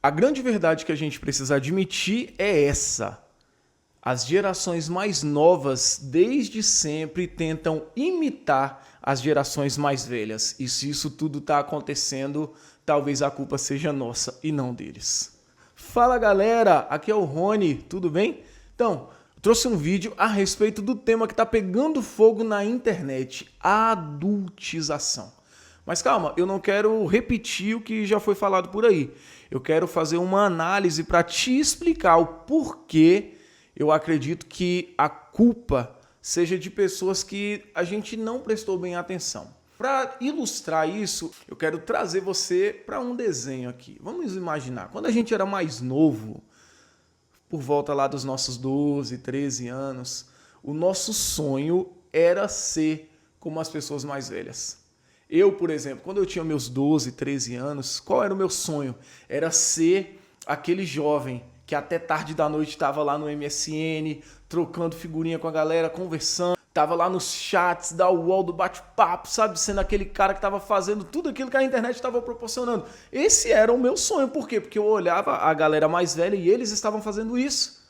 A grande verdade que a gente precisa admitir é essa. As gerações mais novas, desde sempre, tentam imitar as gerações mais velhas. E se isso tudo está acontecendo, talvez a culpa seja nossa e não deles. Fala galera, aqui é o Rony, tudo bem? Então, trouxe um vídeo a respeito do tema que está pegando fogo na internet, a adultização. Mas calma, eu não quero repetir o que já foi falado por aí. Eu quero fazer uma análise para te explicar o porquê eu acredito que a culpa seja de pessoas que a gente não prestou bem atenção. Para ilustrar isso, eu quero trazer você para um desenho aqui. Vamos imaginar, quando a gente era mais novo, por volta lá dos nossos 12, 13 anos, o nosso sonho era ser como as pessoas mais velhas. Eu, por exemplo, quando eu tinha meus 12, 13 anos, qual era o meu sonho? Era ser aquele jovem que até tarde da noite estava lá no MSN, trocando figurinha com a galera, conversando, estava lá nos chats da UOL, do bate-papo, sabe? Sendo aquele cara que estava fazendo tudo aquilo que a internet estava proporcionando. Esse era o meu sonho. Por quê? Porque eu olhava a galera mais velha e eles estavam fazendo isso.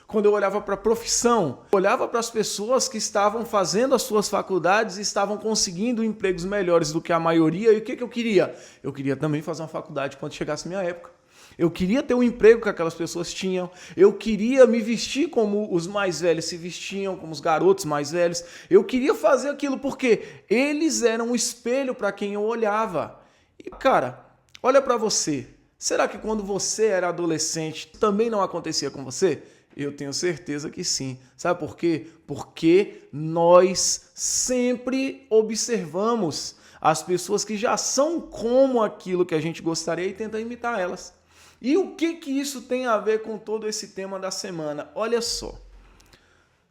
Quando eu olhava para a profissão, olhava para as pessoas que estavam fazendo as suas faculdades e estavam conseguindo empregos melhores do que a maioria. E o que eu queria? Eu queria também fazer uma faculdade quando chegasse a minha época. Eu queria ter o emprego que aquelas pessoas tinham. Eu queria me vestir como os mais velhos se vestiam, como os garotos mais velhos. Eu queria fazer aquilo porque eles eram um espelho para quem eu olhava. E, cara, olha para você. Será que quando você era adolescente também não acontecia com você? Eu tenho certeza que sim. Sabe por quê? Porque nós sempre observamos as pessoas que já são como aquilo que a gente gostaria e tenta imitar elas. E o que isso tem a ver com todo esse tema da semana? Olha só,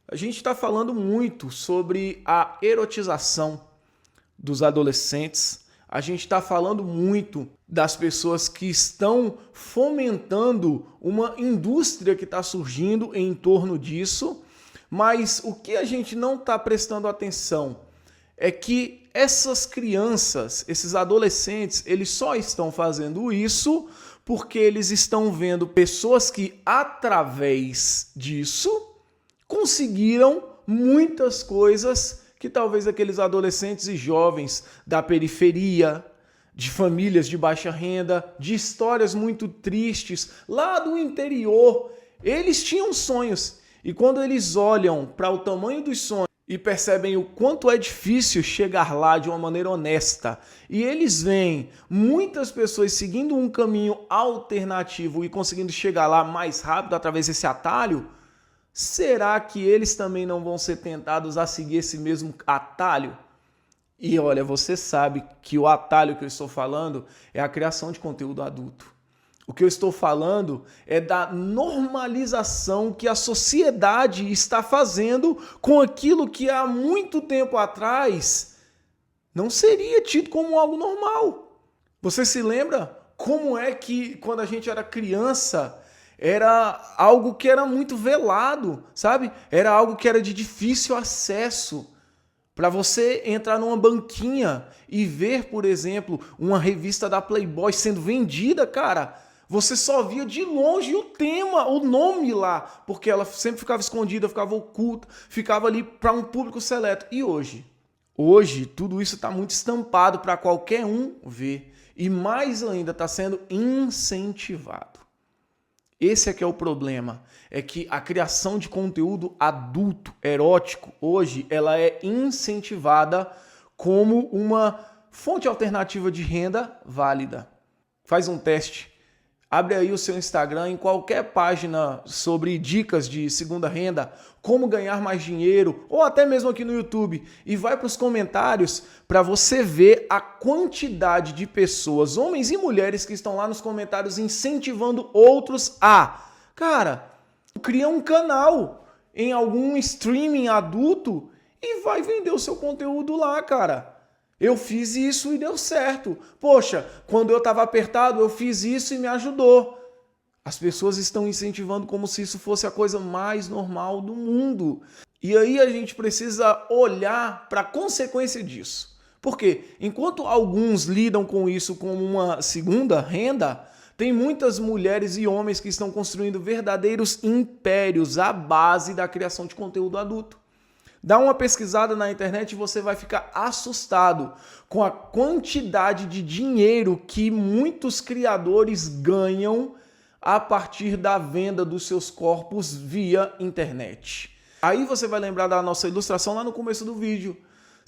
a gente está falando muito sobre a erotização dos adolescentes, a gente está falando muito das pessoas que estão fomentando uma indústria que está surgindo em torno disso, mas o que a gente não está prestando atenção é que essas crianças, esses adolescentes, eles só estão fazendo isso porque eles estão vendo pessoas que, através disso, conseguiram muitas coisas que talvez aqueles adolescentes e jovens da periferia, de famílias de baixa renda, de histórias muito tristes, lá do interior, eles tinham sonhos. E quando eles olham para o tamanho dos sonhos, e percebem o quanto é difícil chegar lá de uma maneira honesta. E eles veem muitas pessoas seguindo um caminho alternativo e conseguindo chegar lá mais rápido através desse atalho. Será que eles também não vão ser tentados a seguir esse mesmo atalho? E olha, você sabe que o atalho que eu estou falando é a criação de conteúdo adulto. O que eu estou falando é da normalização que a sociedade está fazendo com aquilo que há muito tempo atrás não seria tido como algo normal. Você se lembra como é que quando a gente era criança era algo que era muito velado, sabe? Era algo que era de difícil acesso. Para você entrar numa banquinha e ver, por exemplo, uma revista da Playboy sendo vendida, cara, você só via de longe o tema, o nome lá, porque ela sempre ficava escondida, ficava oculta, ficava ali para um público seleto. E hoje? Hoje, tudo isso está muito estampado para qualquer um ver. E mais ainda, está sendo incentivado. Esse é que é o problema. É que a criação de conteúdo adulto, erótico, hoje, ela é incentivada como uma fonte alternativa de renda válida. Faz um teste. Abre aí o seu Instagram, em qualquer página sobre dicas de segunda renda, como ganhar mais dinheiro, ou até mesmo aqui no YouTube, e vai para os comentários para você ver a quantidade de pessoas, homens e mulheres, que estão lá nos comentários incentivando outros a, cara, cria um canal em algum streaming adulto e vai vender o seu conteúdo lá, cara. Eu fiz isso e deu certo. Poxa, quando eu estava apertado, eu fiz isso e me ajudou. As pessoas estão incentivando como se isso fosse a coisa mais normal do mundo. E aí a gente precisa olhar para a consequência disso. Porque enquanto alguns lidam com isso como uma segunda renda, Tem muitas mulheres e homens que estão construindo verdadeiros impérios à base da criação de conteúdo adulto. Dá uma pesquisada na internet e você vai ficar assustado com a quantidade de dinheiro que muitos criadores ganham a partir da venda dos seus corpos via internet. Aí você vai lembrar da nossa ilustração lá no começo do vídeo.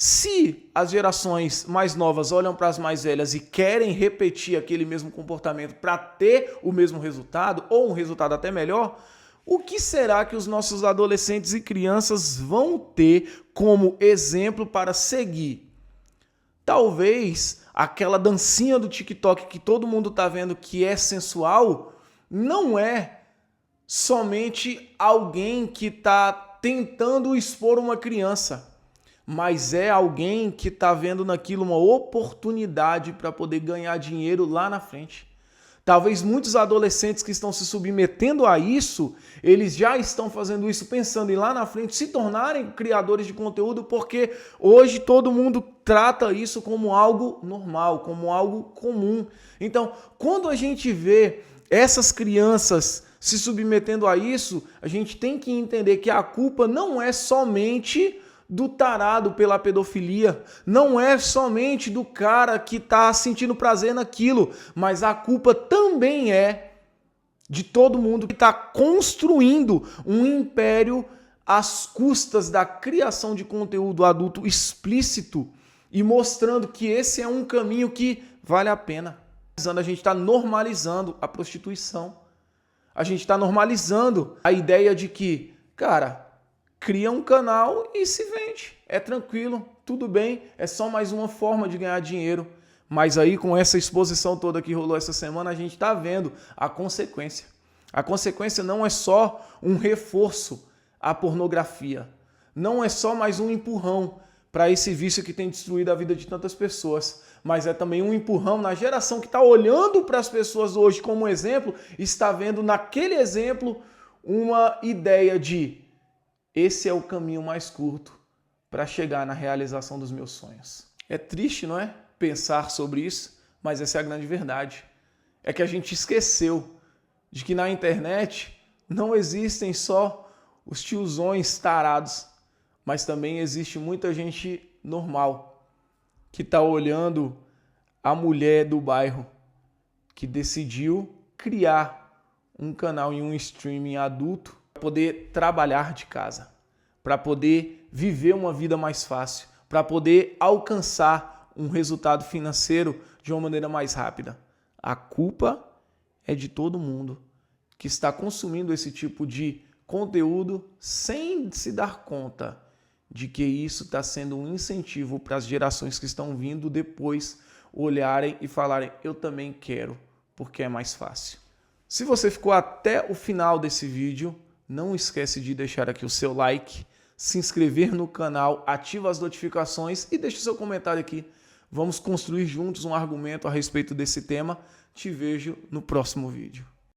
Se as gerações mais novas olham para as mais velhas e querem repetir aquele mesmo comportamento para ter o mesmo resultado, ou um resultado até melhor, o que será que os nossos adolescentes e crianças vão ter como exemplo para seguir? Talvez aquela dancinha do TikTok que todo mundo está vendo que é sensual, não é somente alguém que está tentando expor uma criança, mas é alguém que está vendo naquilo uma oportunidade para poder ganhar dinheiro lá na frente. Talvez muitos adolescentes que estão se submetendo a isso, eles já estão fazendo isso pensando em lá na frente se tornarem criadores de conteúdo, porque hoje todo mundo trata isso como algo normal, como algo comum. Então, quando a gente vê essas crianças se submetendo a isso, a gente tem que entender que a culpa não é somente do tarado pela pedofilia, não é somente do cara que está sentindo prazer naquilo, mas a culpa também é de todo mundo que está construindo um império às custas da criação de conteúdo adulto explícito e mostrando que esse é um caminho que vale a pena. A gente está normalizando a prostituição. A gente está normalizando a ideia de que, cara, cria um canal e se vende. É tranquilo, tudo bem, é só mais uma forma de ganhar dinheiro. Mas aí, com essa exposição toda que rolou essa semana, a gente está vendo a consequência. A consequência não é só um reforço à pornografia. Não é só mais um empurrão para esse vício que tem destruído a vida de tantas pessoas. Mas é também um empurrão na geração que está olhando para as pessoas hoje como exemplo, está vendo naquele exemplo uma ideia de: esse é o caminho mais curto para chegar na realização dos meus sonhos. É triste, não é? Pensar sobre isso, mas essa é a grande verdade. É que a gente esqueceu de que na internet não existem só os tiozões tarados, mas também existe muita gente normal que está olhando a mulher do bairro que decidiu criar um canal em um streaming adulto para poder trabalhar de casa, para poder viver uma vida mais fácil, para poder alcançar um resultado financeiro de uma maneira mais rápida. A culpa é de todo mundo que está consumindo esse tipo de conteúdo sem se dar conta de que isso está sendo um incentivo para as gerações que estão vindo depois olharem e falarem: eu também quero, porque é mais fácil. Se você ficou até o final desse vídeo, não esquece de deixar aqui o seu like, se inscrever no canal, ativa as notificações e deixe o seu comentário aqui. Vamos construir juntos um argumento a respeito desse tema. Te vejo no próximo vídeo.